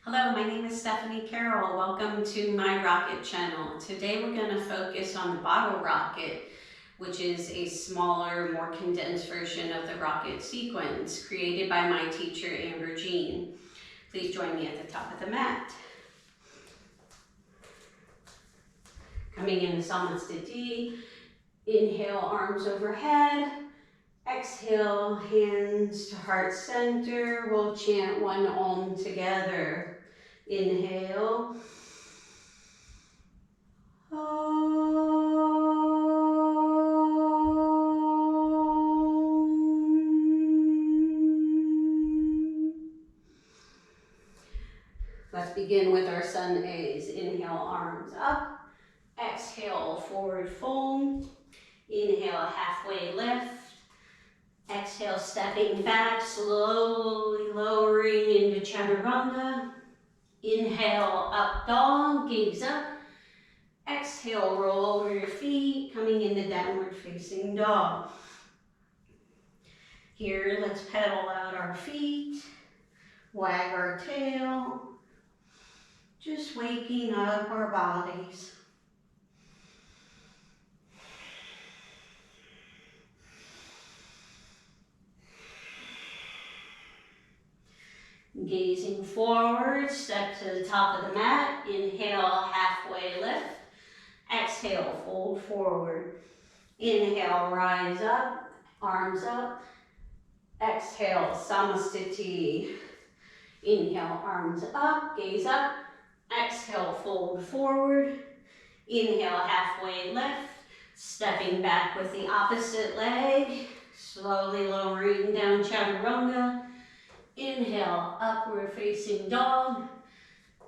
Hello, my name is Stephanie Carroll. Welcome to my rocket channel. Today we're going to focus on the bottle rocket, which is a smaller, more condensed version of the rocket sequence created by my teacher, Amber Jean. Please join me at the top of the mat. Coming into Samasthiti, inhale, arms overhead. Exhale, hands to heart center. We'll chant one Om together. Inhale. Let's begin with our sun A's. Inhale, arms up. Exhale, forward fold. Inhale, halfway lift. Exhale, stepping back, slowly lowering into chaturanga. Inhale, up dog, gaze up. Exhale, roll over your feet, coming into downward facing dog. Here, let's pedal out our feet, wag our tail, just waking up our bodies. Gazing forward, step to the top of the mat. Inhale, halfway lift. Exhale, fold forward. Inhale, rise up, arms up. Exhale, Samasthiti. Inhale, arms up, gaze up. Exhale, fold forward. Inhale, halfway lift. Stepping back with the opposite leg. Slowly lowering down chaturanga. Inhale, upward facing dog.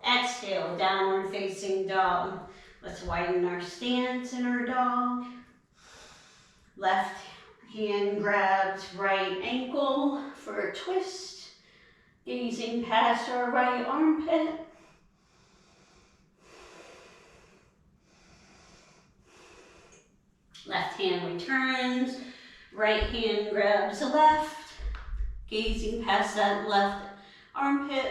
Exhale, downward facing dog. Let's widen our stance in our dog. Left hand grabs right ankle for a twist. Gazing past our right armpit. Left hand returns. Right hand grabs the left. Gazing past that left armpit.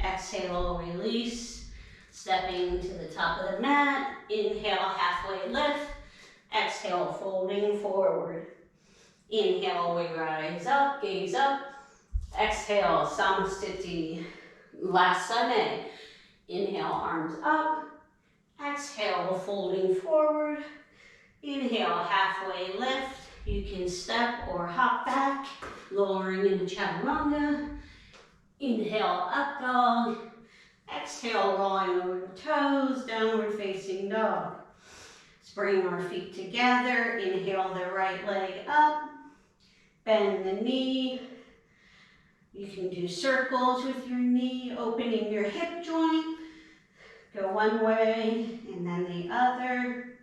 Exhale, release. Stepping to the top of the mat. Inhale, halfway lift. Exhale, folding forward. Inhale, we rise up, gaze up. Exhale, Samasthiti. Last Sunday. Inhale, arms up. Exhale, folding forward. Inhale, halfway lift. You can step or hop back, lowering into chaturanga. Inhale, up dog. Exhale, rolling over the toes, downward facing dog. Let's bring our feet together. Inhale the right leg up. Bend the knee. You can do circles with your knee, opening your hip joint. Go one way and then the other.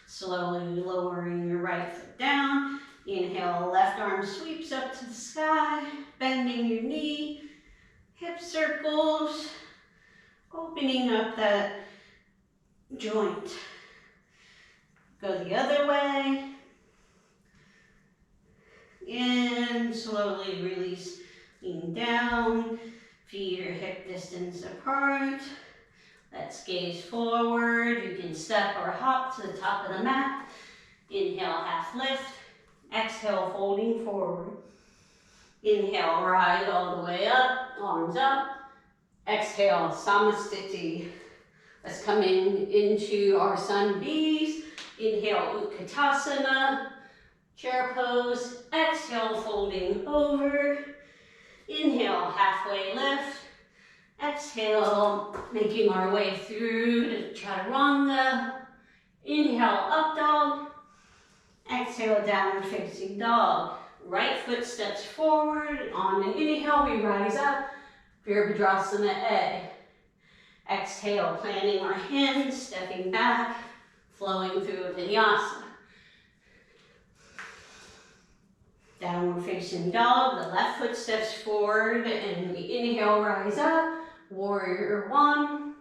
Slowly lowering your right foot down. Inhale, left arm sweeps up to the sky, bending your knee, hip circles, opening up that joint. Go the other way. And slowly release, lean down, feet are hip distance apart. Let's gaze forward. You can step or hop to the top of the mat. Inhale, half lift. Exhale, folding forward. Inhale, rise all the way up, arms up. Exhale, Samasthiti. Let's come into our sun B's. Inhale, gomukhasana, chair pose. Exhale, folding over. Inhale, halfway lift. Exhale, making our way through to chaturanga. Inhale, up dog. Exhale, downward facing dog. Right foot steps forward. On an inhale, we rise up. Virabhadrasana A. Exhale, planting our hands, stepping back, flowing through a vinyasa. Downward facing dog. The left foot steps forward and we inhale, rise up. Warrior one.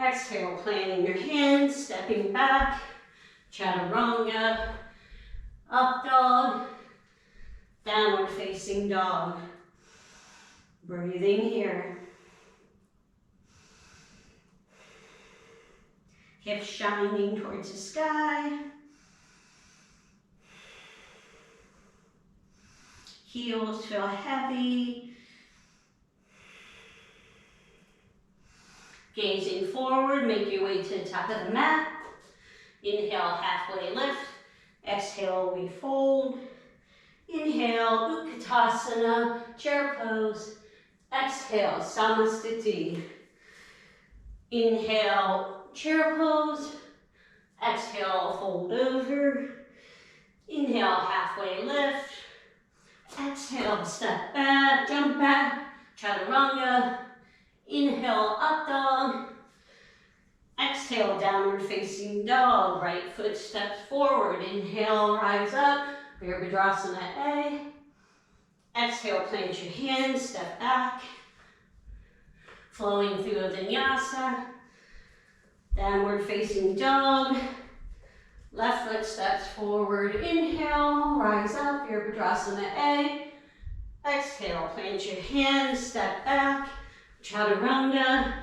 Exhale, planting your hands, stepping back. Chaturanga. Up dog, downward facing dog. Breathing here. Hips shining towards the sky. Heels feel heavy. Gazing forward, make your way to the top of the mat. Inhale, halfway lift. Exhale, we fold. Inhale, gomukhasana, chair pose. Exhale, samasthiti. Inhale, chair pose. Exhale, fold over. Inhale, halfway lift. Exhale, step back, jump back, chaturanga. Inhale, up dog. Exhale, downward facing dog. Right foot steps forward. Inhale, rise up, Virabhadrasana A. Exhale, plant your hands, step back. Flowing through a vinyasa. Downward facing dog. Left foot steps forward. Inhale, rise up, Virabhadrasana A. Exhale, plant your hands, step back, chaturanga.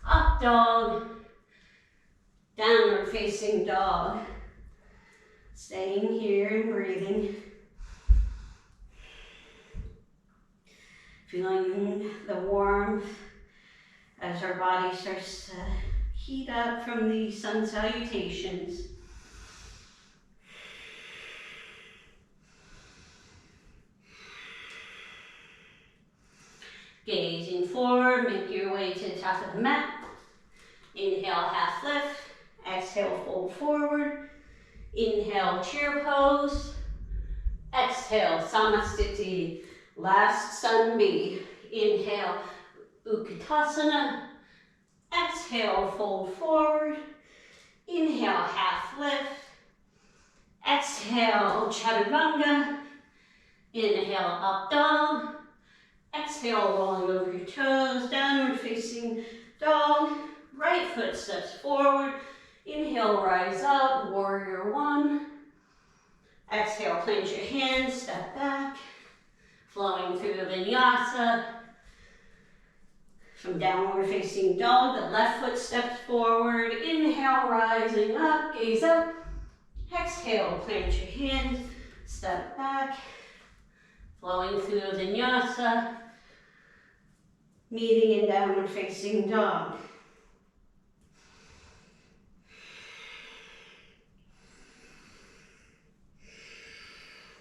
Up dog. Downward facing dog. Staying here and breathing. Feeling the warmth as our body starts to heat up from the sun salutations. Gazing forward, make your way to the top of the mat. Inhale, half lift. Exhale, fold forward. Inhale, chair pose. Exhale, samasthiti. Last sun B. Inhale, gomukhasana. Exhale, fold forward. Inhale, half lift. Exhale, chaturanga. Inhale, up dog. Exhale, rolling over your toes, downward facing dog. Right foot steps forward. Inhale, rise up, warrior one. Exhale, plant your hands, step back. Flowing through the vinyasa. From downward facing dog, the left foot steps forward. Inhale, rising up, gaze up. Exhale, plant your hands, step back. Flowing through the vinyasa. Meeting in downward facing dog.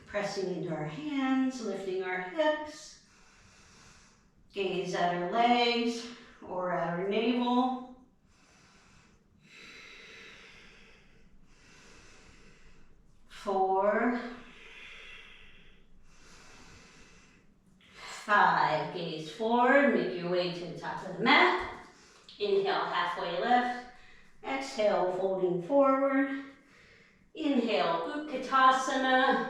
Pressing into our hands, lifting our hips. Gaze at our legs or at our navel. Four. 5, gaze forward, make your way to the top of the mat. Inhale, halfway lift. Exhale, folding forward. Inhale, gomukhasana.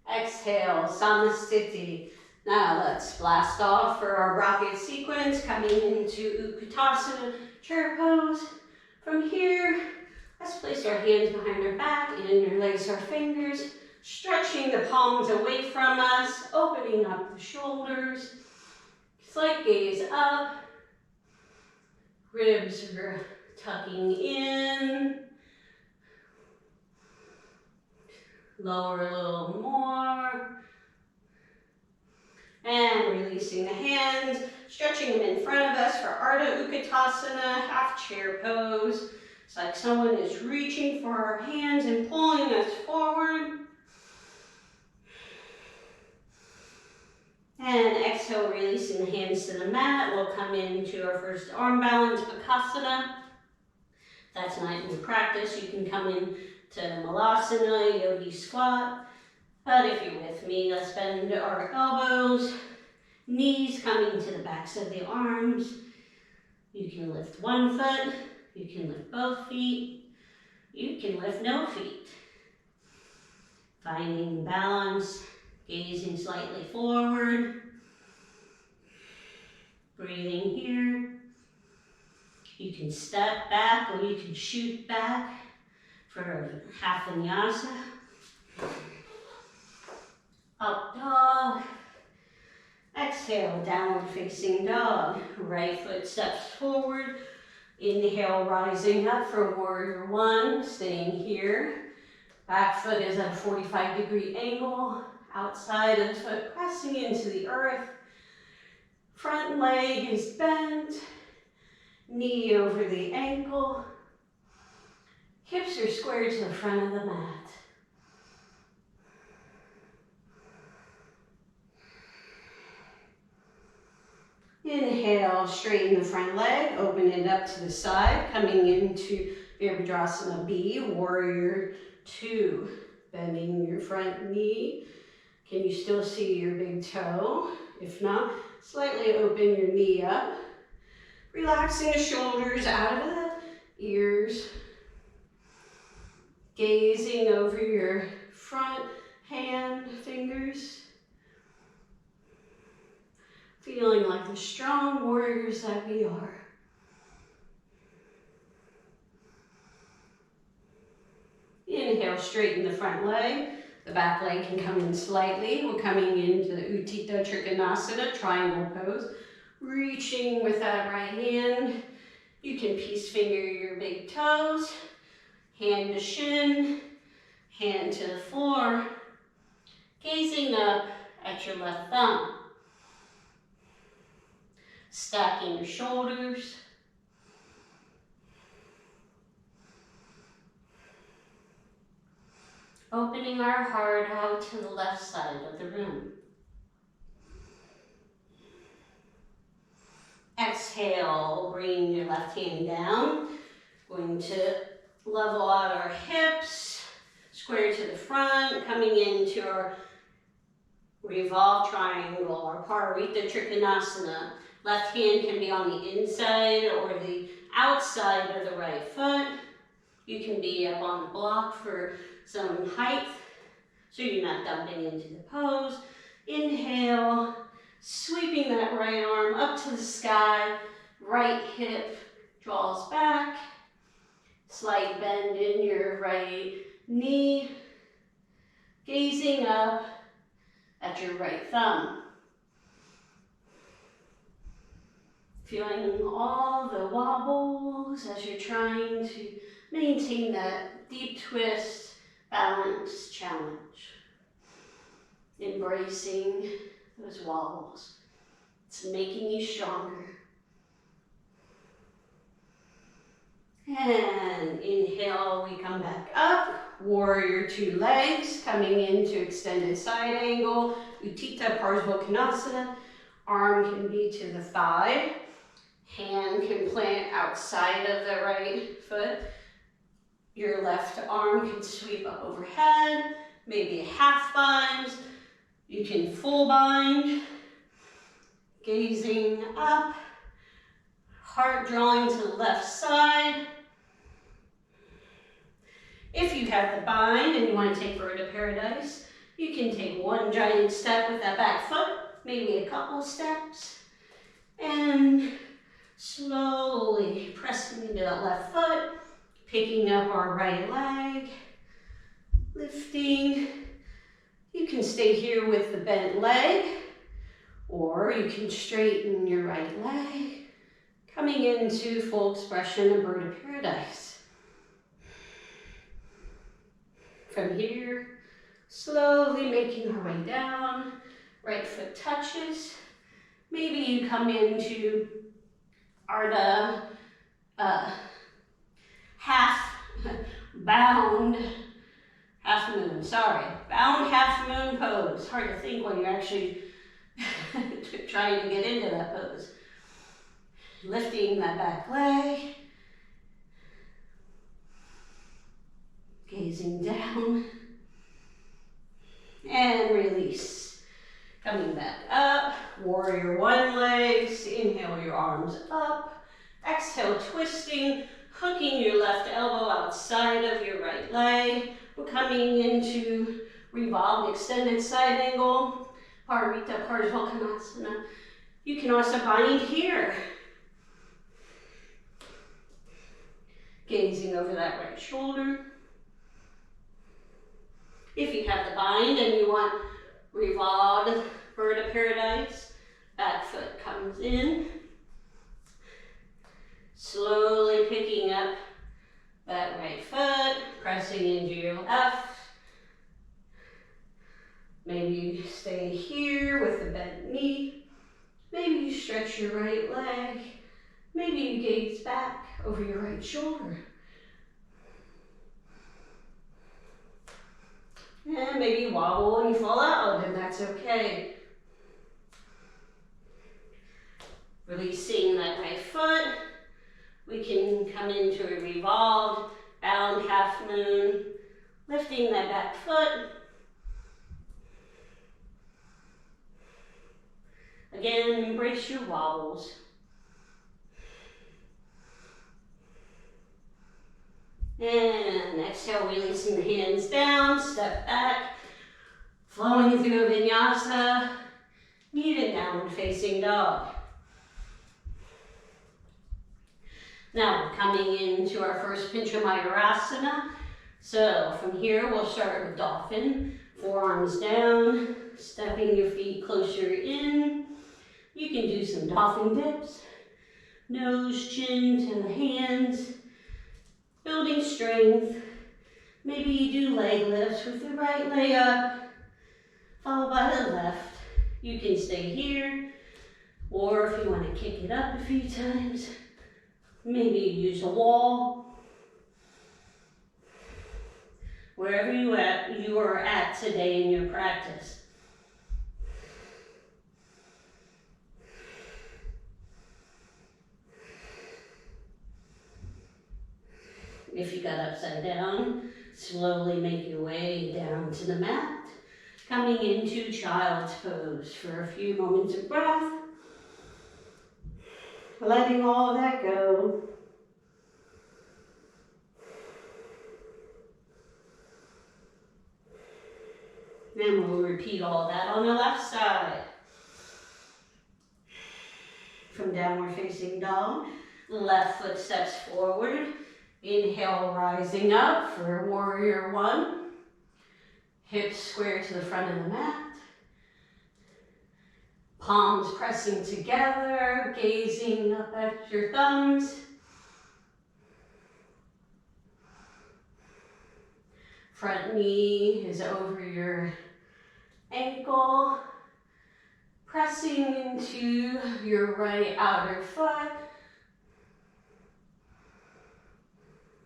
Exhale, samasthiti. Now let's blast off for our rocket sequence, coming into gomukhasana, chair pose. From here, let's place our hands behind our back and interlace our fingers. Stretching the palms away from us, opening up the shoulders. Slight gaze up. Ribs are tucking in. Lower a little more. And releasing the hands, stretching them in front of us for Ardha Utkatasana, half chair pose. It's like someone is reaching for our hands and pulling us forward. And exhale, releasing the hands to the mat. We'll come into our first arm balance, Bakasana. That's not in practice. You can come in to Malasana, Yogi Squat. But if you're with me, let's bend our elbows, knees coming to the backs of the arms. You can lift one foot. You can lift both feet. You can lift no feet. Finding balance. Gazing slightly forward. Breathing here. You can step back or you can shoot back for half vinyasa. Up dog. Exhale, downward facing dog. Right foot steps forward. Inhale, rising up for warrior one, staying here. Back foot is at a 45-degree angle. Outside of the foot pressing into the earth. Front leg is bent. Knee over the ankle. Hips are squared to the front of the mat. Inhale, straighten the front leg, open it up to the side, coming into Virabhadrasana B, warrior two. Bending your front knee. Can you still see your big toe? If not, slightly open your knee up. Relaxing the shoulders out of the ears. Gazing over your front hand fingers. Feeling like the strong warriors that we are. Inhale, straighten the front leg. The back leg can come in slightly. We're coming into the Utthita Trikonasana, triangle pose. Reaching with that right hand. You can peace finger your big toes. Hand to shin, hand to the floor. Gazing up at your left thumb. Stacking your shoulders. Opening our heart out to the left side of the room. Exhale, bring your left hand down. Going to level out our hips, square to the front, coming into our revolved triangle, our Parvarita Trikonasana. Left hand can be on the inside or the outside of the right foot. You can be up on the block for some height, so you're not dumping into the pose. Inhale, sweeping that right arm up to the sky, right hip draws back. Slight bend in your right knee, gazing up at your right thumb. Feeling all the wobbles as you're trying to maintain that deep twist, balance challenge. Embracing those wobbles. It's making you stronger. And inhale, we come back up. Warrior two legs, coming into extended side angle. Utthita Parsvakonasana. Arm can be to the thigh. Hand can plant outside of the right foot. Your left arm can sweep up overhead, maybe a half bind. You can full bind. Gazing up. Heart drawing to the left side. If you have the bind and you want to take bird to paradise, you can take one giant step with that back foot, maybe a couple steps, and slowly pressing into that left foot, picking up our right leg, lifting. You can stay here with the bent leg, or you can straighten your right leg, coming into full expression of bird of paradise. From here, slowly making our way down, right foot touches. Maybe you come into Ardha half moon pose. Hard to think when you're actually trying to get into that pose. Lifting that back leg. Gazing down. And release. Coming back up. Warrior one legs. Inhale your arms up. Exhale, twisting. Hooking your left elbow outside of your right leg. We're coming into revolved extended side angle. Parvarita Parsvakonasana. You can also bind here. Gazing over that right shoulder. If you have the bind and you want Revolved bird of paradise. Back foot comes in. Slowly picking up that right foot, pressing into your left. Maybe you stay here with the bent knee. Maybe you stretch your right leg. Maybe you gaze back over your right shoulder. And maybe you wobble and you fall out, and that's okay. Releasing that right foot. We can come into a revolved, bound half moon. Lifting that back foot. Again, embrace your wobbles. And exhale, releasing the hands down, step back, flowing through a vinyasa, meet in downward facing dog. Now, coming into our first Pinchamayurasana. So from here, we'll start with dolphin, forearms down, stepping your feet closer in. You can do some dolphin dips, nose, chin to the hands, building strength. Maybe you do leg lifts with the right leg up, followed by the left. You can stay here, or if you want to kick it up a few times, maybe use a wall. Wherever you are at today in your practice. If you got upside down, slowly make your way down to the mat. Coming into child's pose for a few moments of breath. Letting all of that go. Then we'll repeat all that on the left side. From downward facing dog, left foot steps forward. Inhale, rising up for warrior one. Hips square to the front of the mat. Palms pressing together, gazing up at your thumbs. Front knee is over your ankle. Pressing into your right outer foot.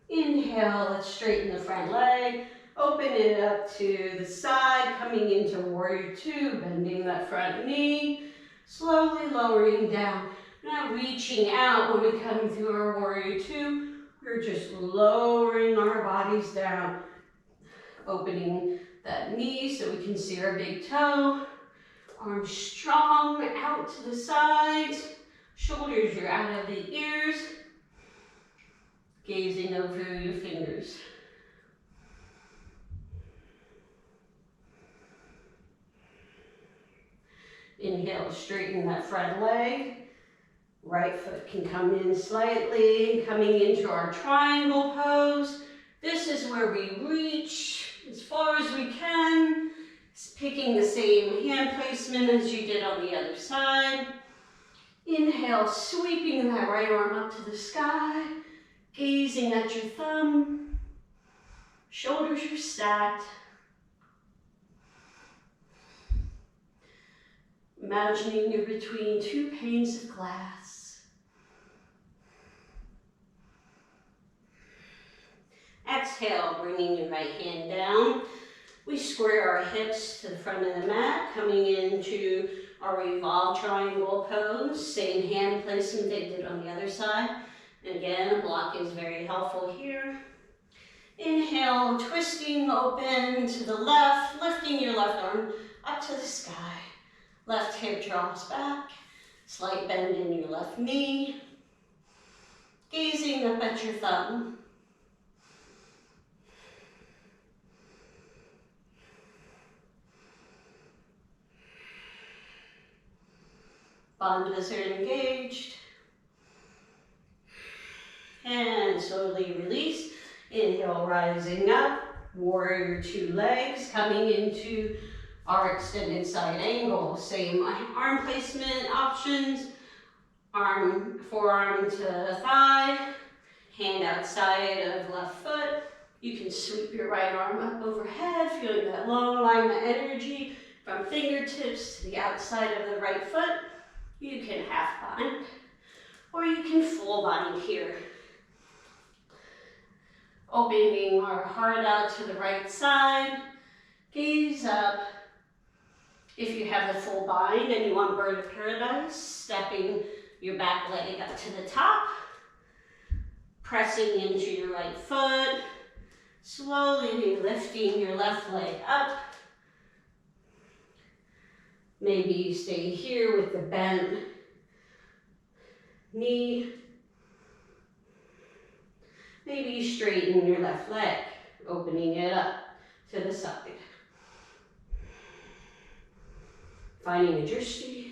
Inhale, let's straighten the front leg. Open it up to the side, coming into warrior two, bending that front knee. Slowly lowering down. We're not reaching out when we come through our warrior two. We're just lowering our bodies down. Opening that knee so we can see our big toe. Arms strong out to the sides. Shoulders are out of the ears. Gazing over your fingers. Inhale, straighten that front leg. Right foot can come in slightly, coming into our triangle pose. This is where we reach as far as we can. Picking the same hand placement as you did on the other side. Inhale, sweeping that right arm up to the sky. Gazing at your thumb. Shoulders are stacked. Imagining you're between two panes of glass. Exhale, bringing your right hand down. We square our hips to the front of the mat, coming into our revolved triangle pose. Same hand placement they did on the other side. And again, a block is very helpful here. Inhale, twisting open to the left, lifting your left arm up to the sky. Left hip drops back, slight bend in your left knee. Gazing up at your thumb. Bandhas are engaged. And slowly release. Inhale, rising up. Warrior two legs, coming into our extended side angle. Same arm placement options. Forearm to thigh, hand outside of left foot. You can sweep your right arm up overhead, feeling that long line of energy from fingertips to the outside of the right foot. You can half bind, or you can full bind here. Opening our heart out to the right side, gaze up. If you have the full bind and you want bird of paradise, stepping your back leg up to the top, pressing into your right foot, slowly lifting your left leg up. Maybe you stay here with the bent knee. Maybe you straighten your left leg, opening it up to the side. Finding a drishti.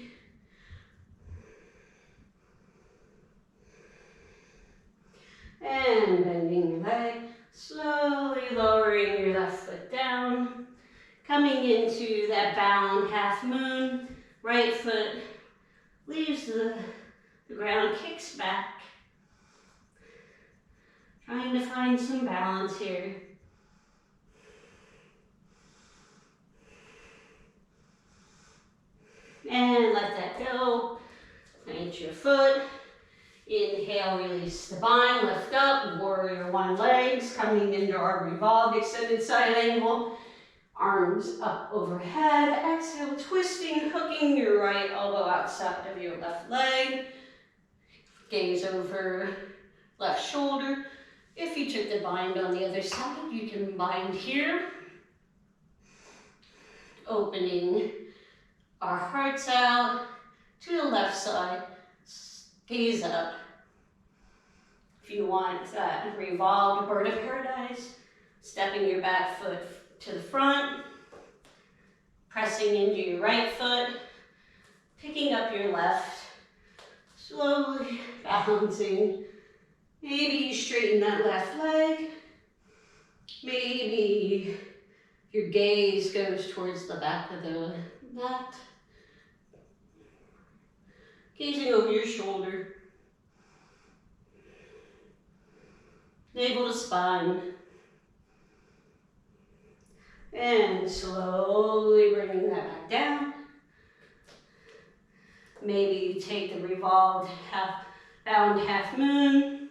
And bending your leg, slowly lowering your left foot down, coming into that bound half moon. Right foot leaves the ground, kicks back. Trying to find some balance here. And let that go. Plant your foot. Inhale, release the bind, lift up, warrior one legs, coming into our revolved extended side angle. Arms up overhead. Exhale, twisting, hooking your right elbow outside of your left leg. Gaze over left shoulder. If you took the bind on the other side, you can bind here. Opening our hearts out to the left side. Gaze up. If you want that revolved bird of paradise, stepping your back foot to the front, pressing into your right foot, picking up your left, slowly balancing. Maybe you straighten that left leg. Maybe your gaze goes towards the back of the mat. Gazing over your shoulder. Navel to spine. And slowly bringing that back down. Maybe you take the revolved bound half moon.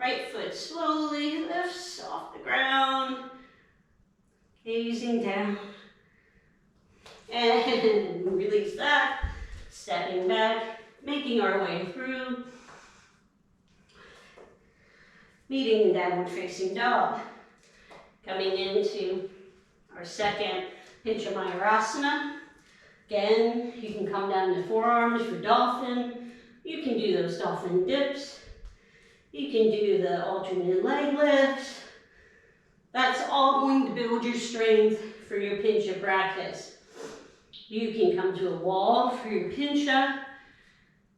Right foot slowly lifts off the ground. Gazing down. And release that. Stepping back. Making our way through. Meeting in downward facing dog. Coming into our second Pinchamayurasana. Again, you can come down to forearms for dolphin. You can do those dolphin dips. You can do the alternate leg lifts. That's all going to build your strength for your pincha practice. You can come to a wall for your pincha,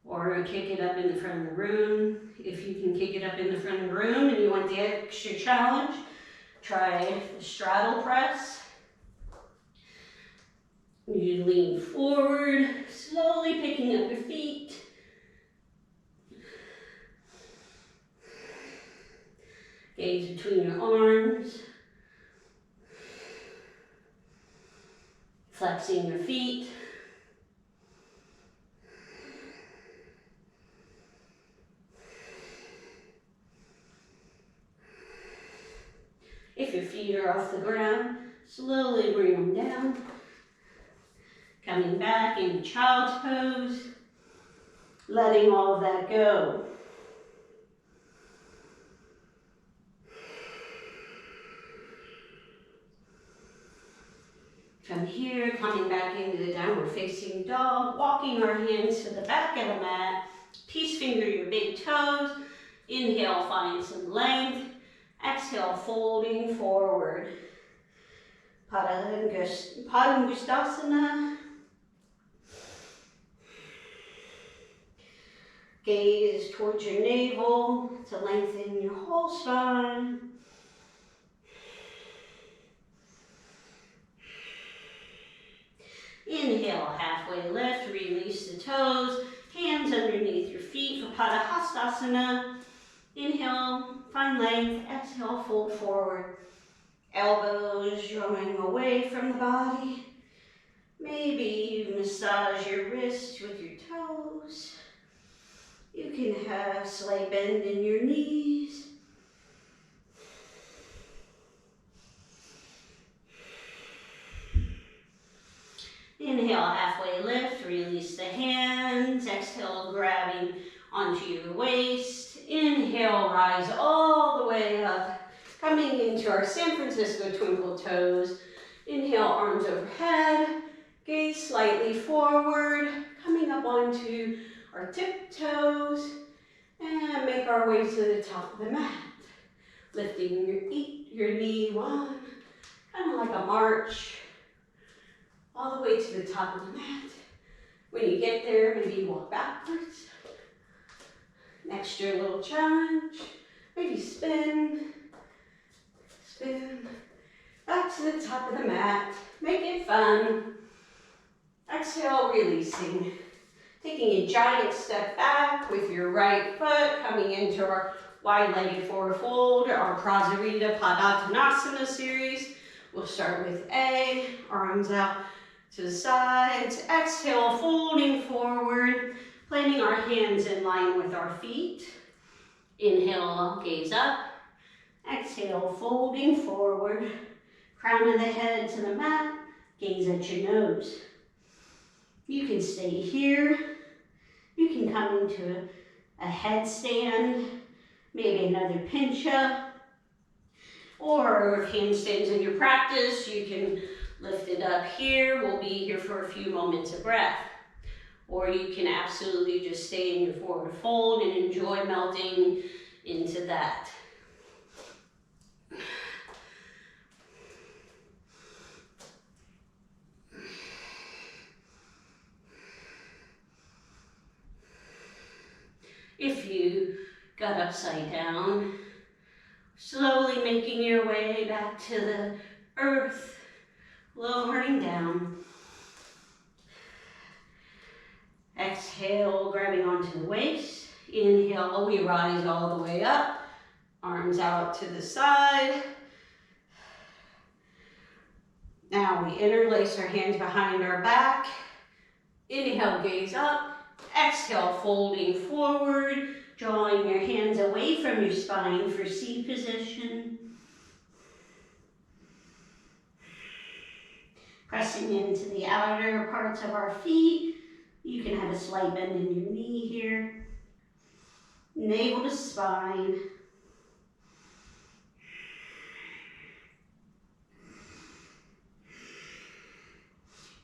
or kick it up in the front of the room. If you can kick it up in the front of the room and you want the extra challenge, try the straddle press. You lean forward, slowly picking up your feet. Gaze between your arms. Flexing your feet. If your feet are off the ground, slowly bring them down. Coming back into child's pose. Letting all of that go. From here, coming back into the downward facing dog, walking our hands to the back of the mat. Peace finger your big toes. Inhale, find some length. Exhale, folding forward. Padangusthasana. Gaze towards your navel to lengthen your whole spine. Inhale, halfway lift, release the toes, hands underneath your feet for gomukhasana. Inhale, find length, exhale, fold forward. Elbows drawing away from the body. Maybe you massage your wrists with your toes. You can have slight bend in your knees. Inhale, halfway lift, release the hands. Exhale, grabbing onto your waist. Inhale, rise all the way up, coming into our San Francisco twinkle toes. Inhale, arms overhead, gaze slightly forward, coming up onto our tiptoes, and make our way to the top of the mat. Lifting your knee one, kind of like a march, all the way to the top of the mat. When you get there, maybe walk backwards. Next to your little challenge, maybe spin, back to the top of the mat. Make it fun. Exhale, releasing. Taking a giant step back with your right foot, coming into our wide-legged forward fold, our Prasarita Padottanasana series. We'll start with A, arms out to the sides. Exhale, folding forward, planting our hands in line with our feet. Inhale, gaze up. Exhale, folding forward. Crown of the head to the mat. Gaze at your nose. You can stay here. You can come into a headstand, maybe another pinch up. Or if handstands in your practice, you can lift it up here. We'll be here for a few moments of breath. Or you can absolutely just stay in your forward fold and enjoy melting into that. If you got upside down, slowly making your way back to the earth, lowering down. Exhale, grabbing onto the waist. Inhale, we rise all the way up. Arms out to the side. Now we interlace our hands behind our back. Inhale, gaze up. Exhale, folding forward, drawing your hands away from your spine for C position. Pressing into the outer parts of our feet. You can have a slight bend in your knee here. Navel to spine.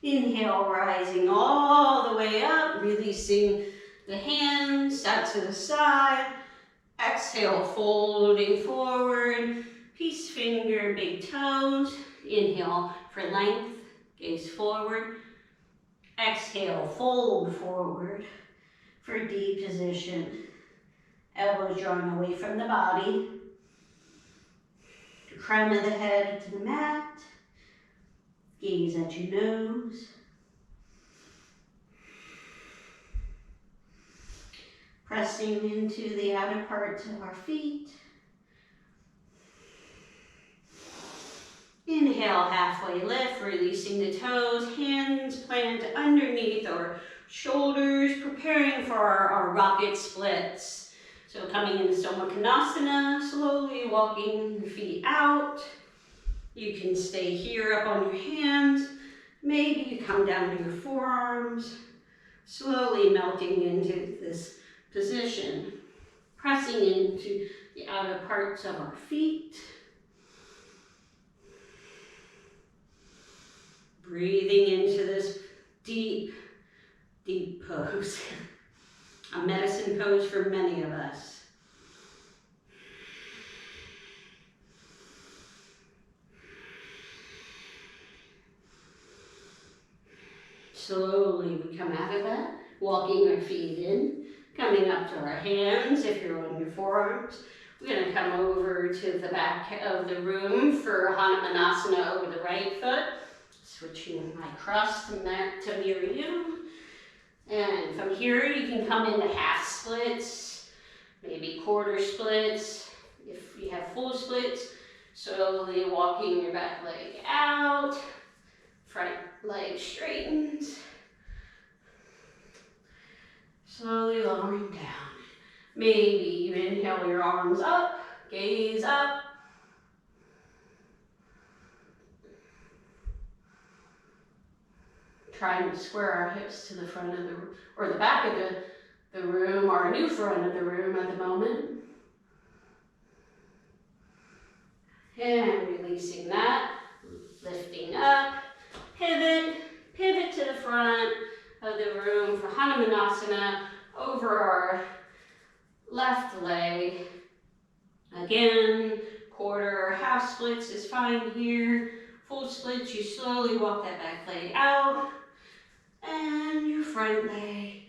Inhale, rising all the way up, releasing the hands out to the side. Exhale, folding forward, peace finger, big toes. Inhale for length, gaze forward. Exhale, fold forward for D position. Elbows drawing away from the body. Crown of the head to the mat. Gaze at your nose. Pressing into the outer parts of our feet. Inhale, halfway lift, releasing the toes. Hands plant underneath our shoulders, preparing for our rocket splits. So coming into gomukhasana, slowly walking the feet out. You can stay here up on your hands. Maybe you come down to your forearms, slowly melting into this position. Pressing into the outer parts of our feet. Breathing into this deep, deep pose. A medicine pose for many of us. Slowly we come out of that, walking our feet in, coming up to our hands if you're on your forearms. We're going to come over to the back of the room for Hanumanasana over the right foot. Switching my cross to mirror you. And from here, you can come into half splits, maybe quarter splits. If you have full splits, slowly walking your back leg out, front leg straightens. Slowly lowering down. Maybe you inhale your arms up, gaze up. Trying to square our hips to the front of the back of the room, or a new front of the room at the moment. And releasing that, lifting up, pivot to the front of the room for Hanumanasana over our left leg. Again, quarter or half splits is fine here. Full splits, you slowly walk that back leg out. And your front leg,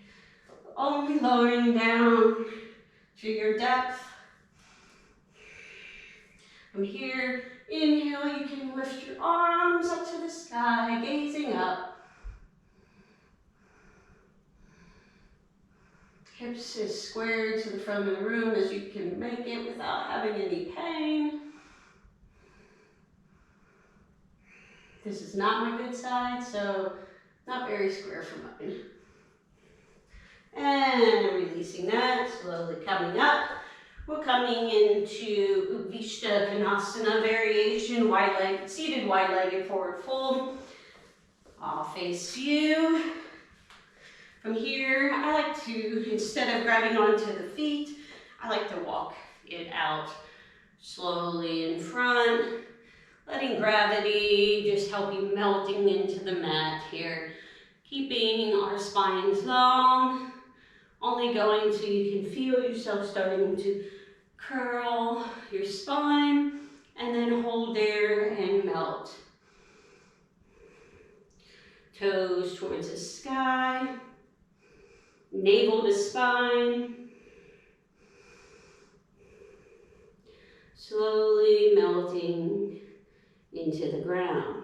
only lowering down to your depth. From here, inhale, you can lift your arms up to the sky, gazing up. Hips as squared to the front of the room as you can make it without having any pain. This is not my good side, so not very square for mine. And releasing that, slowly coming up. We're coming into Upishta Konasana variation, seated wide-legged forward fold. I'll face you. From here, I like to, instead of grabbing onto the feet, I like to walk it out slowly in front. Letting gravity just help you melting into the mat here. Keeping our spines long, only going till you can feel yourself starting to curl your spine, and then hold there and melt. Toes towards the sky, navel to spine. Slowly melting into the ground.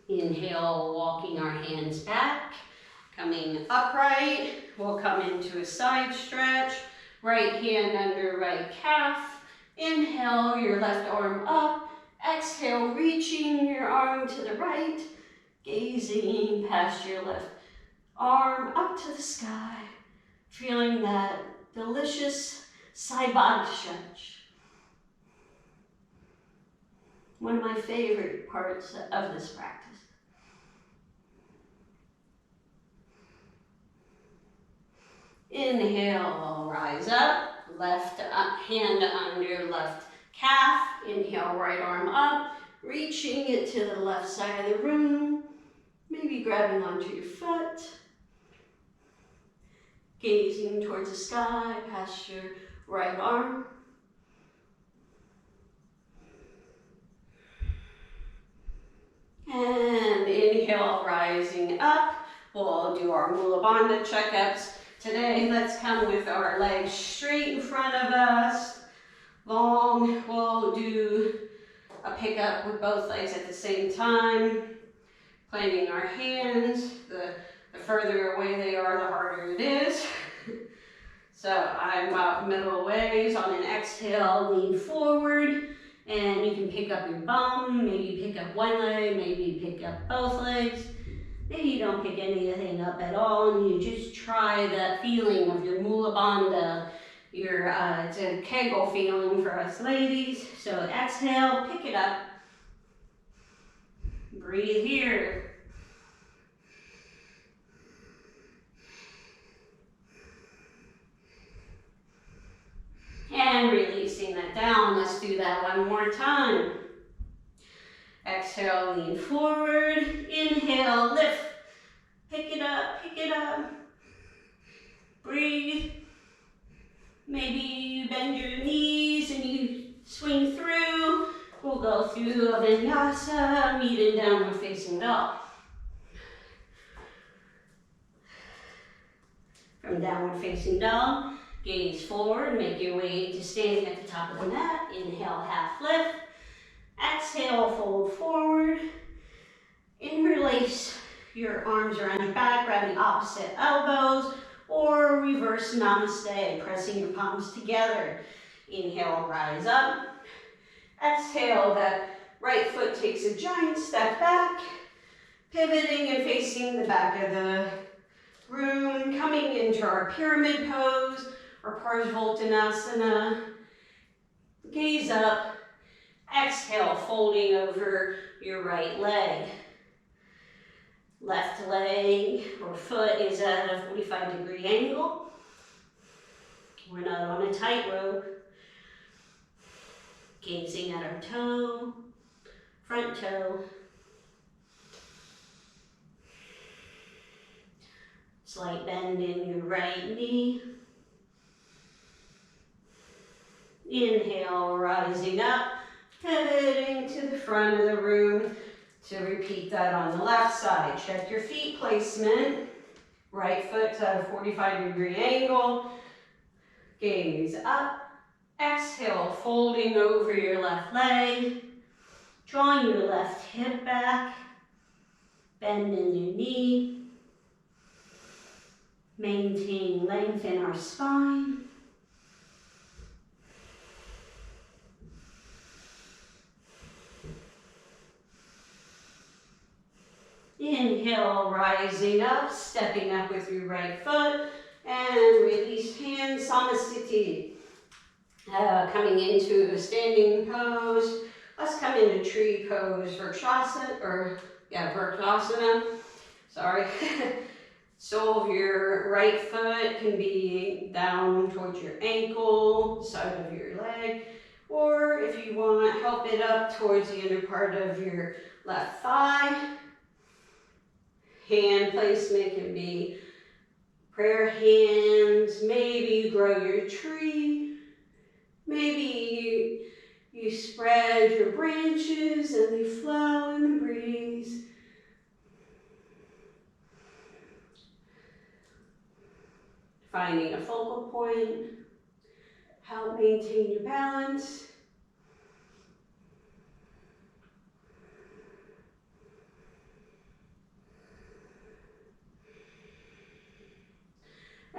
Inhale, walking our hands back, coming upright. We'll come into a side stretch. Right hand under right calf. Inhale, your left arm up. Exhale, reaching your arm to the right. Gazing past your left arm up to the sky. Feeling that delicious side body stretch. One of my favorite parts of this practice. Inhale, rise up, left hand under left calf. Inhale, right arm up, reaching it to the left side of the room, maybe grabbing onto your foot. Gazing towards the sky, past your right arm. And inhale, rising up. We'll do our Mula Bandha checkups. Today, let's come with our legs straight in front of us. Long. We'll do a pickup with both legs at the same time. Planting our hands. The further away they are, the harder it is. So I'm about middle ways. On an exhale, lean forward. And you can pick up your bum. Maybe pick up one leg. Maybe pick up both legs. Maybe you don't pick anything up at all, and you just try that feeling of your Mula Bandha. It's a Kegel feeling for us ladies. So exhale, pick it up. Breathe here. And releasing that down. Let's do that one more time. Exhale, lean forward. Inhale, lift. Pick it up, pick it up. Breathe. Maybe you bend your knees and you swing through. We'll go through a vinyasa, meet in downward facing dog. From downward facing dog, Gaze forward, make your way to standing at the top of the mat. Inhale, half lift. Exhale, fold forward. Interlace your arms around your back, grabbing opposite elbows, or reverse namaste, pressing your palms together. Inhale, rise up. Exhale, that right foot takes a giant step back, pivoting and facing the back of the room, coming into our pyramid pose or Parsvottanasana. Gaze up. Exhale, folding over your right leg. Left leg or foot is at a 45-degree angle. We're not on a tightrope. Gazing at our toe, front toe. Slight bend in your right knee. Inhale, rising up, pivoting to the front of the room. To repeat that on the left side. Check your feet placement. Right foot's at a 45-degree angle. Gaze up. Exhale, folding over your left leg. Drawing your left hip back. Bend in your knee. Maintain length in our spine. Inhale, rising up, stepping up with your right foot, and release hands, Samasthiti. Coming into a standing pose. Let's come into tree pose, Vrksasana. Sorry. Sole of your right foot can be down towards your ankle, side of your leg, or if you want, help it up towards the inner part of your left thigh. Hand placement can be prayer hands. Maybe you grow your tree. Maybe you spread your branches and they flow in the breeze. Finding a focal point. Help maintain your balance.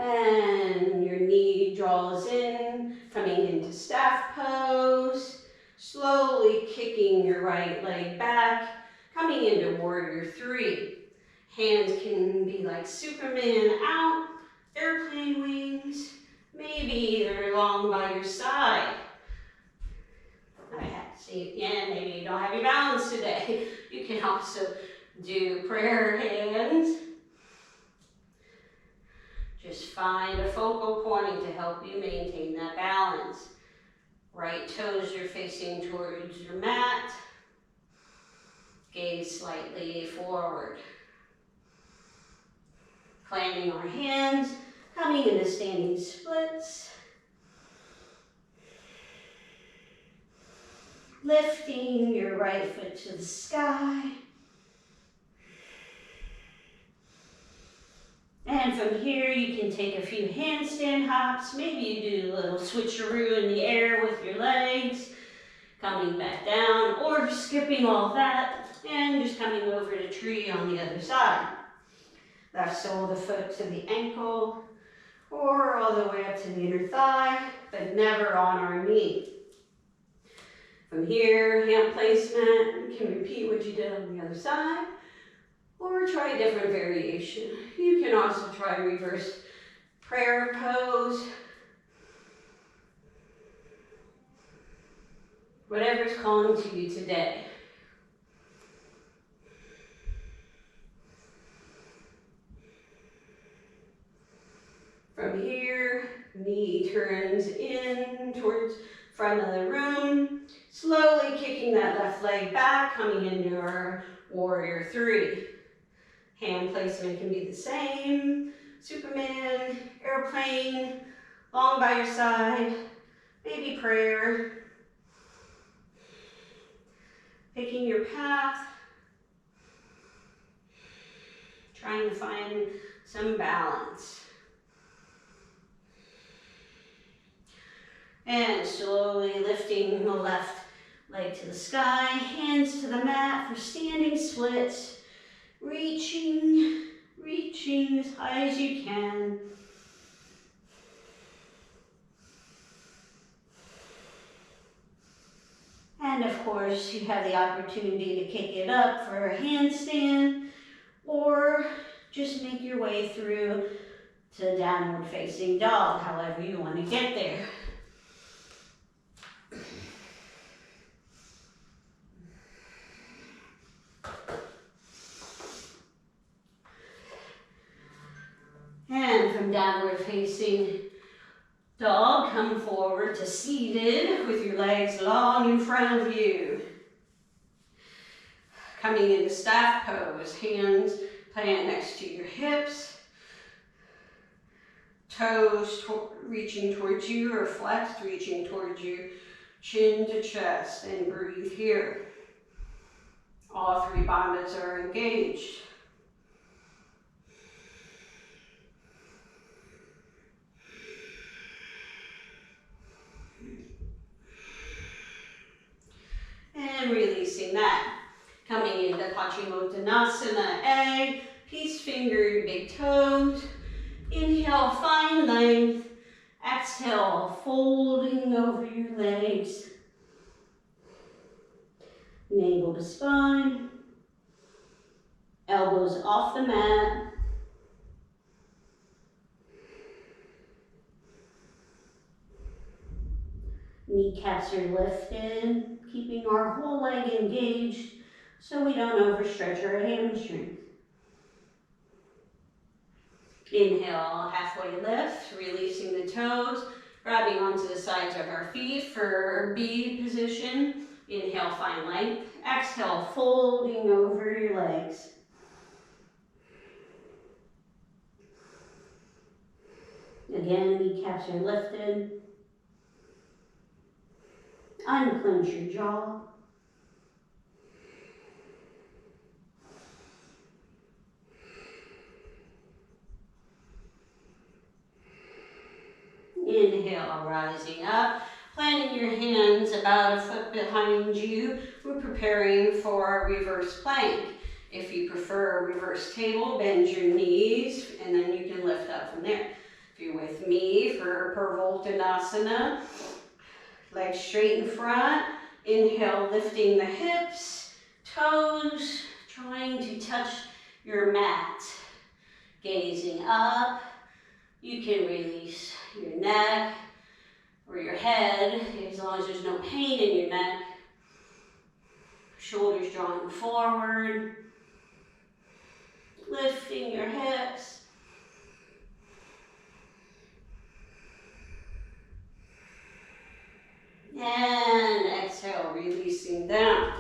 And your knee draws in, coming into staff pose. Slowly kicking your right leg back, coming into warrior three. Hands can be like Superman out, airplane wings. Maybe they're long by your side. Maybe you don't have your balance today. You can also do prayer hands. Just find a focal point to help you maintain that balance. Right toes are facing towards your mat. Gaze slightly forward. Clamming our hands, coming into standing splits. Lifting your right foot to the sky. And from here, you can take a few handstand hops. Maybe you do a little switcheroo in the air with your legs. Coming back down, or skipping all that, and just coming over to tree on the other side. Left sole of the foot to the ankle, or all the way up to the inner thigh, but never on our knee. From here, hand placement, you can repeat what you did on the other side, or try a different variation. You can also try reverse prayer pose. Whatever's calling to you today. From here, knee turns in towards front of the room. Slowly kicking that left leg back, coming into our warrior three. Hand placement can be the same. Superman, airplane, long by your side, maybe prayer. Picking your path. Trying to find some balance. And slowly lifting the left leg to the sky, hands to the mat for standing splits. Reaching as high as you can. And of course, you have the opportunity to kick it up for a handstand, or just make your way through to downward facing dog, however you want to get there. And from downward facing dog, come forward to seated with your legs long in front of you. Coming into staff pose, hands plant next to your hips, toes reaching towards you or flexed, reaching towards you, chin to chest, and breathe here. All three bandhas are engaged. And releasing that. Coming into Paschimottanasana A, peace fingered big toes. Inhale, find length. Exhale, folding over your legs. Navel to spine. Elbows off the mat. Kneecaps are lifted, keeping our whole leg engaged so we don't overstretch our hamstrings. Inhale, halfway lift, releasing the toes, grabbing onto the sides of our feet for B position. Inhale, find length. Exhale, folding over your legs. Again, kneecaps are lifted. Unclench your jaw. Inhale, rising up, planting your hands about a foot behind you. We're preparing for our reverse plank. If you prefer a reverse table, bend your knees, and then you can lift up from there. If you're with me for Purvottanasana, legs straight in front. Inhale, lifting the hips, toes, trying to touch your mat. Gazing up. You can release your neck or your head as long as there's no pain in your neck. Shoulders drawing forward. Lifting your hips. And exhale, releasing down.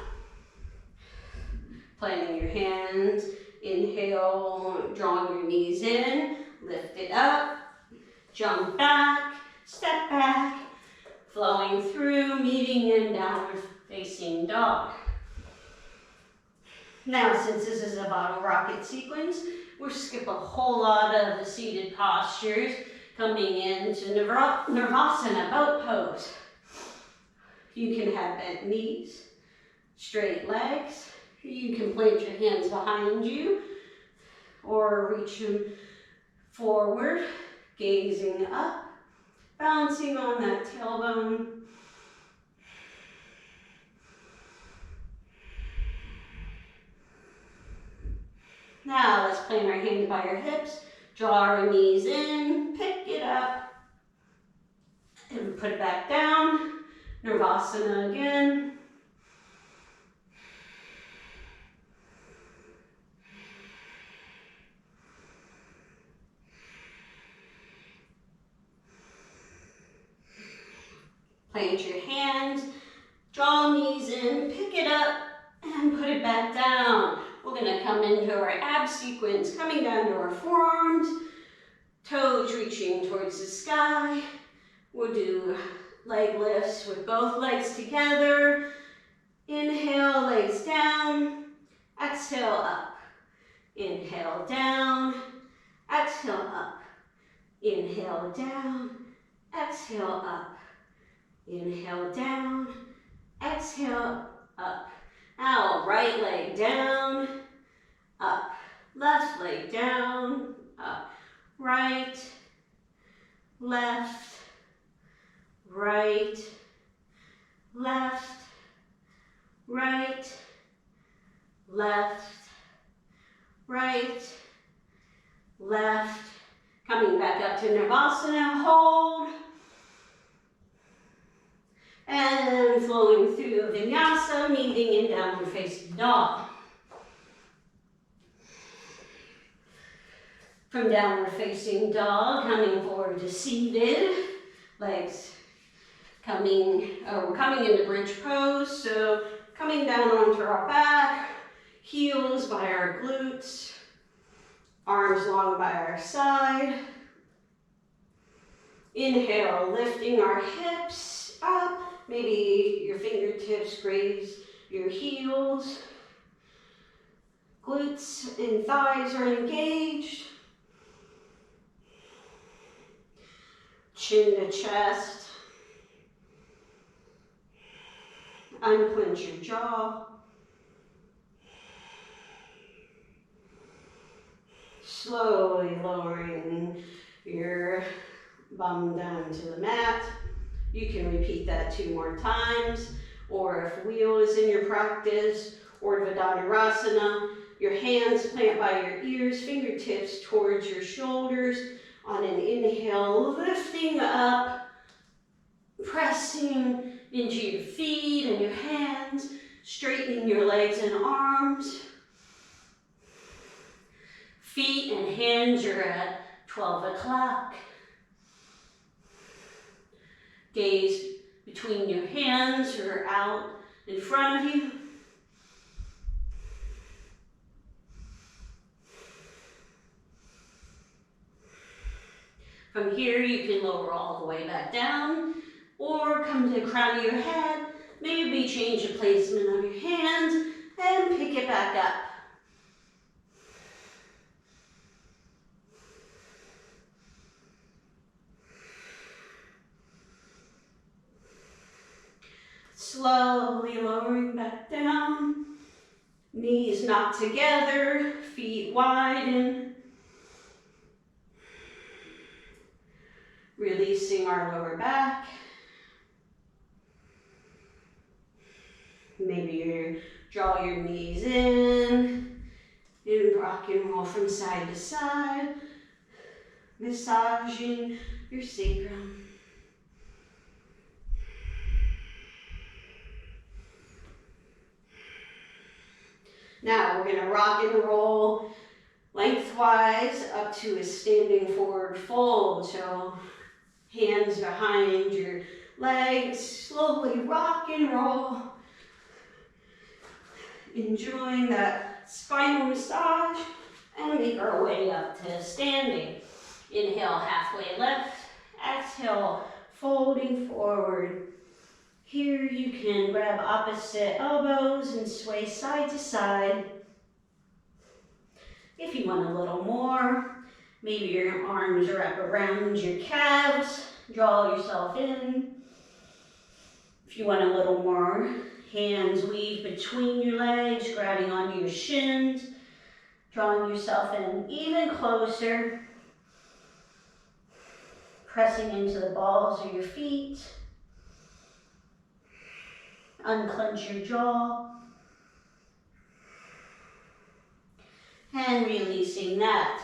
Planting your hands. Inhale, drawing your knees in. Lift it up. Jump back. Step back. Flowing through, meeting in downward facing dog. Now, since this is a bottle rocket sequence, we'll skip a whole lot of the seated postures, coming into Nirvasana, boat pose. You can have bent knees, straight legs. You can plant your hands behind you or reach them forward, gazing up, bouncing on that tailbone. Now let's plant our hands by our hips, draw our knees in, pick it up, and put it back down. Nirvasana again. Plant your hands, draw knees in, pick it up, and put it back down. We're going to come into our ab sequence, coming down to our forearms, toes reaching towards the sky. We'll do leg lifts with both legs together. Inhale, legs down. Exhale, up. Inhale, down. Exhale, up. Inhale, down. Exhale, up. Inhale down, exhale up. Now right leg down, up. Left leg down, up. Right, left, right, left, right, left, right, left. Coming back up to Navasana, hold. And flowing through Vinyasa, meeting in downward facing dog. From downward facing dog, coming forward to seated, legs we're coming into bridge pose, so coming down onto our back, heels by our glutes, arms long by our side. Inhale, lifting our hips up, maybe your fingertips graze your heels, glutes and thighs are engaged. Chin to chest. Unclench your jaw. Slowly lowering your bum down to the mat. You can repeat that 2 more times, or if wheel is in your practice, or Dhanurasana, your hands plant by your ears, fingertips towards your shoulders. On an inhale, lifting up, pressing into your feet and your hands, straightening your legs and arms. Feet and hands are at 12 o'clock. Gaze between your hands or out in front of you. From here, you can lower all the way back down, or come to the crown of your head, maybe change the placement of your hands, and pick it back up. Slowly lowering back down, knees knock together, feet widen. Releasing our lower back. Maybe you draw your knees in and rock and roll from side to side, massaging your sacrum. Now we're going to rock and roll lengthwise up to a standing forward fold. So hands behind your legs, slowly rock and roll. Enjoying that spinal massage, and make our way up to standing. Inhale, halfway left. Exhale, folding forward. Here you can grab opposite elbows and sway side to side. If you want a little more, maybe your arms are up around your calves, draw yourself in. If you want a little more, hands weave between your legs, grabbing onto your shins, drawing yourself in even closer, pressing into the balls of your feet. Unclench your jaw. And releasing that.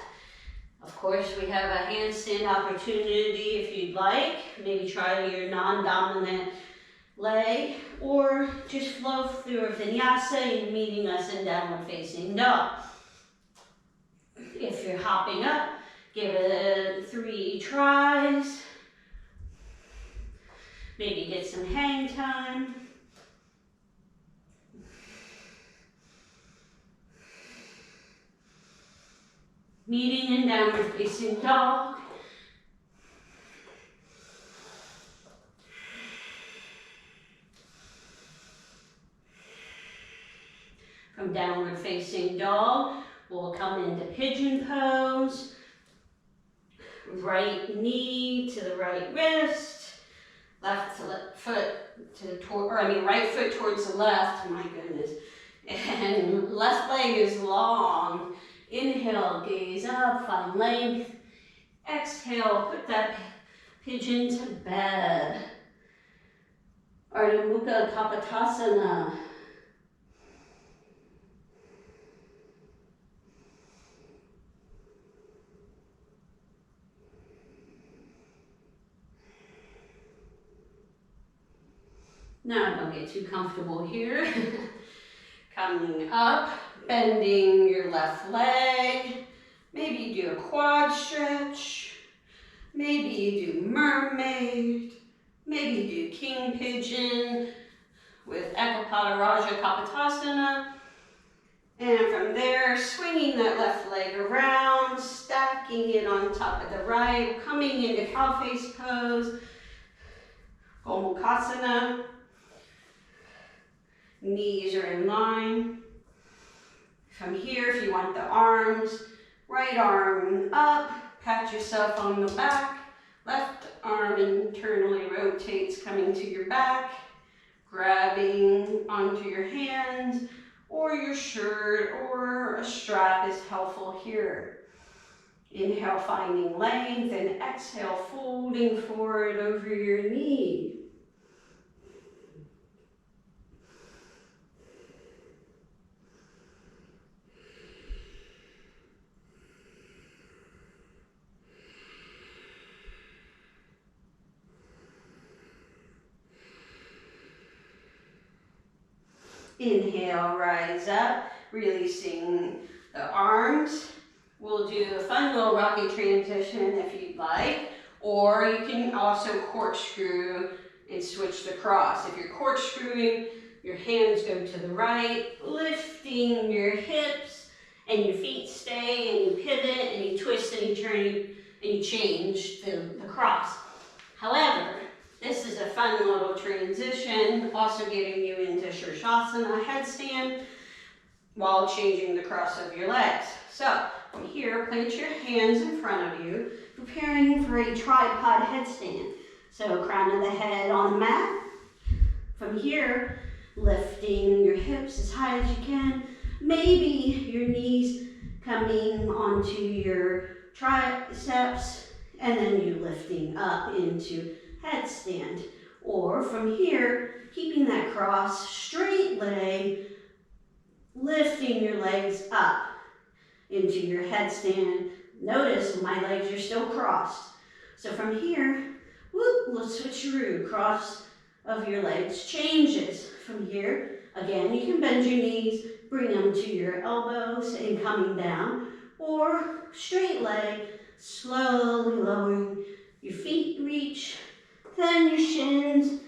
Of course, we have a handstand opportunity if you'd like. Maybe try your non-dominant leg, or just flow through a vinyasa and meeting us in downward facing dog. If you're hopping up, give it 3 tries. Maybe get some hang time. Meeting in downward facing dog. From downward facing dog, we'll come into pigeon pose. Right knee to the right wrist, right foot towards the left, my goodness. And left leg is long. Inhale, gaze up, find length. Exhale, put that pigeon to bed. Ardha Mukha Kapotasana. Now don't get too comfortable here. Coming up, bending your left leg. Maybe you do a quad stretch. Maybe you do mermaid. Maybe you do king pigeon with Ekapada Raja Kapotasana. And from there, swinging that left leg around, stacking it on top of the right, coming into cow face pose, gomukhasana. Knees are in line. From here, if you want the arms, right arm up, pat yourself on the back, left arm internally rotates coming to your back, grabbing onto your hands or your shirt or a strap is helpful here. Inhale, finding length, and exhale, folding forward over your knee. Inhale, rise up, releasing the arms. We'll do a fun little rocky transition if you'd like, or you can also corkscrew and switch the cross. If you're corkscrewing, your hands go to the right, lifting your hips, and your feet stay, and you pivot, and you twist, and you turn, and you change the cross. However, this is a fun little transition, also getting you into Shirshasana, headstand, while changing the cross of your legs. So, from here, plant your hands in front of you, preparing for a tripod headstand. So, crown of the head on the mat. From here, lifting your hips as high as you can. Maybe your knees coming onto your triceps, and then you lifting up into headstand. Or from here, keeping that cross, straight leg, lifting your legs up into your headstand. Notice my legs are still crossed. So from here, whoop, we'll switcheroo, cross of your legs changes. From here, again, you can bend your knees, bring them to your elbows and coming down, or straight leg, slowly lowering your feet, reach, then your shins,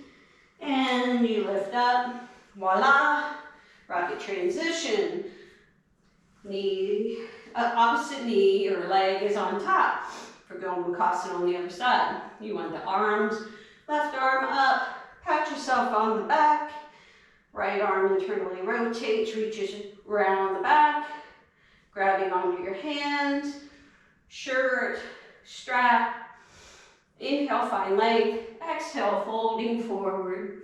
and you lift up, voila, rocket transition. Knee, opposite knee or leg is on top for gomukhasana on the other side. You want the arms, left arm up, pat yourself on the back, right arm internally rotates, reaches around the back, grabbing onto your hands, shirt, strap. Inhale, find length. Exhale, folding forward.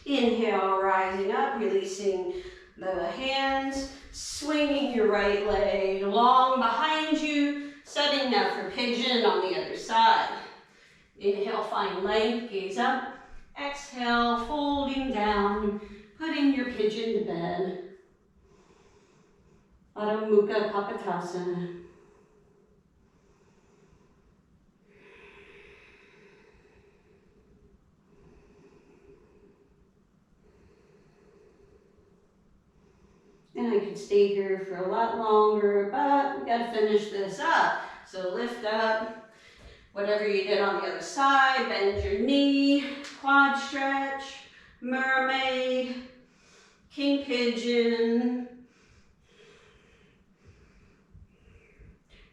Inhale, rising up, releasing the hands, swinging your right leg long behind you, setting up for pigeon on the other side. Inhale, find length, gaze up. Exhale, folding down, putting your pigeon to bed. Ardha Mukha Kapotasana. And I could stay here for a lot longer, but we gotta finish this up. So lift up. Whatever you did on the other side, bend your knee, quad stretch, mermaid, king pigeon,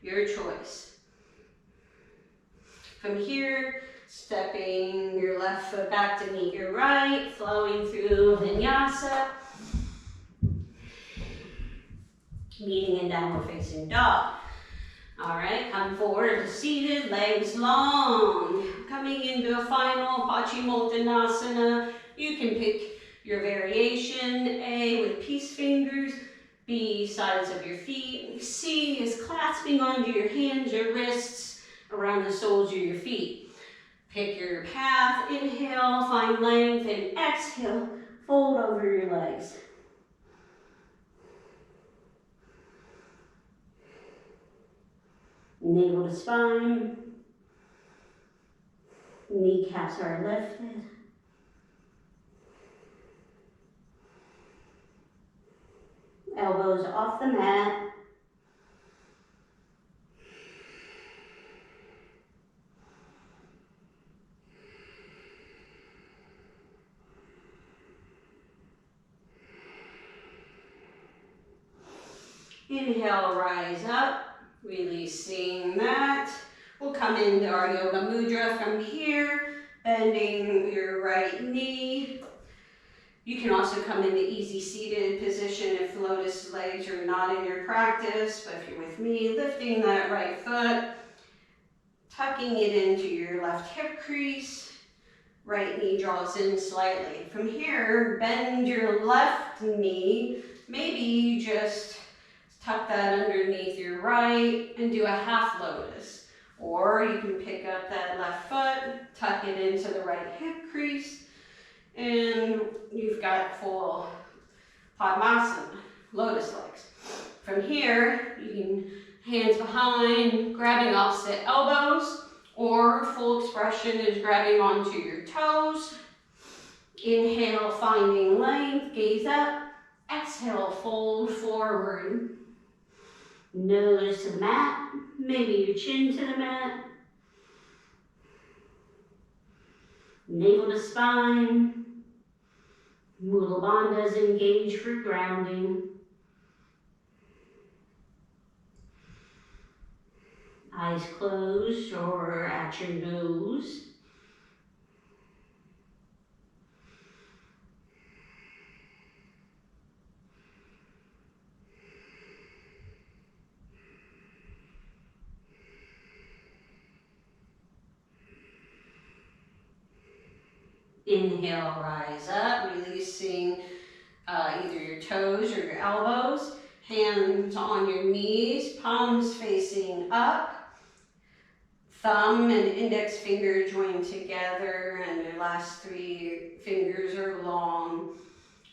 your choice. From here, stepping your left foot back to meet your right, flowing through vinyasa. meeting in downward facing dog. All right, come forward to seated, legs long. Coming into a final Paschimottanasana. You can pick your variation. A with peace fingers, B sides of your feet. C is clasping onto your hands or wrists around the soles of your feet. Pick your path. Inhale, find length, and exhale, fold over your legs. Navel to spine. Kneecaps are lifted. Elbows off the mat. Inhale, rise up, releasing that. We'll come into our yoga mudra from here, bending your right knee. You can also come into easy seated position if lotus legs are not in your practice, but if you're with me, lifting that right foot, tucking it into your left hip crease, right knee draws in slightly. From here, bend your left knee, maybe you just tuck that underneath your right and do a half lotus. Or you can pick up that left foot, tuck it into the right hip crease, and you've got full Padmasana, lotus legs. From here, you can hands behind, grabbing opposite elbows, or full expression is grabbing onto your toes. Inhale, finding length, gaze up. Exhale, fold forward. Nose to the mat, maybe your chin to the mat. Navel to spine. Mula bandhas engage for grounding. Eyes closed or at your nose. Inhale, rise up, releasing either your toes or your elbows. Hands on your knees, palms facing up. Thumb and index finger joined together, and your last three fingers are long.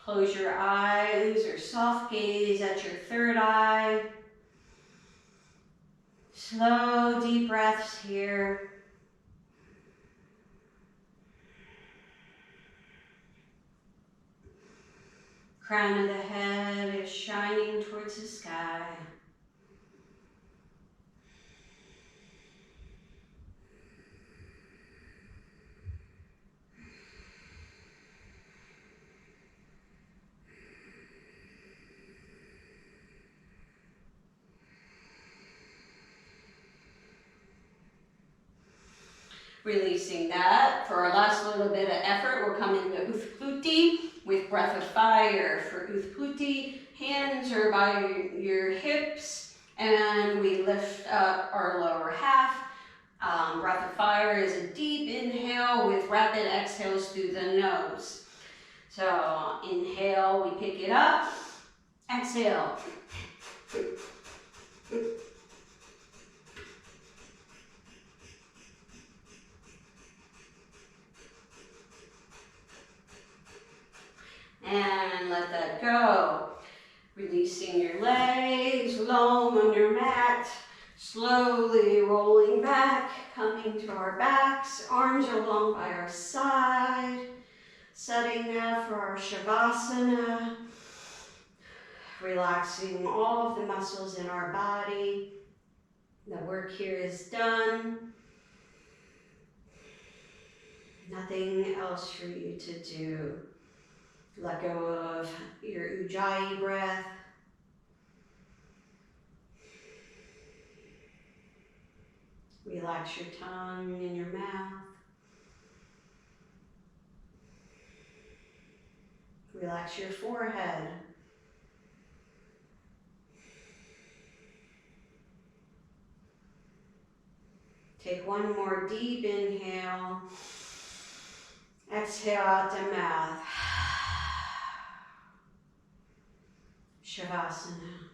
Close your eyes or soft gaze at your third eye. Slow, deep breaths here. Crown of the head is shining towards the sky. Releasing that. For our last little bit of effort, we'll come into Utpati with breath of fire. For Utpati, hands are by your hips, and we lift up our lower half. Breath of fire is a deep inhale with rapid exhales through the nose. So inhale, we pick it up. Exhale. And let that go. Releasing your legs, long under mat. Slowly rolling back, coming to our backs. Arms are long by our side. Setting now for our Shavasana. Relaxing all of the muscles in our body. The work here is done. Nothing else for you to do. Let go of your Ujjayi breath. Relax your tongue and your mouth. Relax your forehead. Take one more deep inhale. Exhale out the mouth. Shavasana.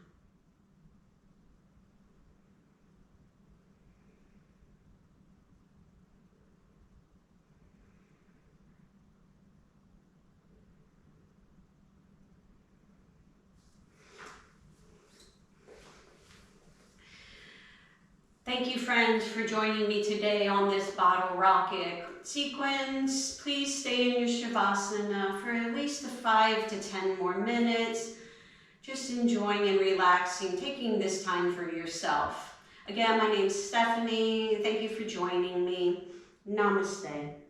Thank you, friends, for joining me today on this bottle rocket sequence. Please stay in your Shavasana for at least 5 to 10 more minutes. Just enjoying and relaxing, taking this time for yourself. Again, my name's Stephanie. Thank you for joining me. Namaste.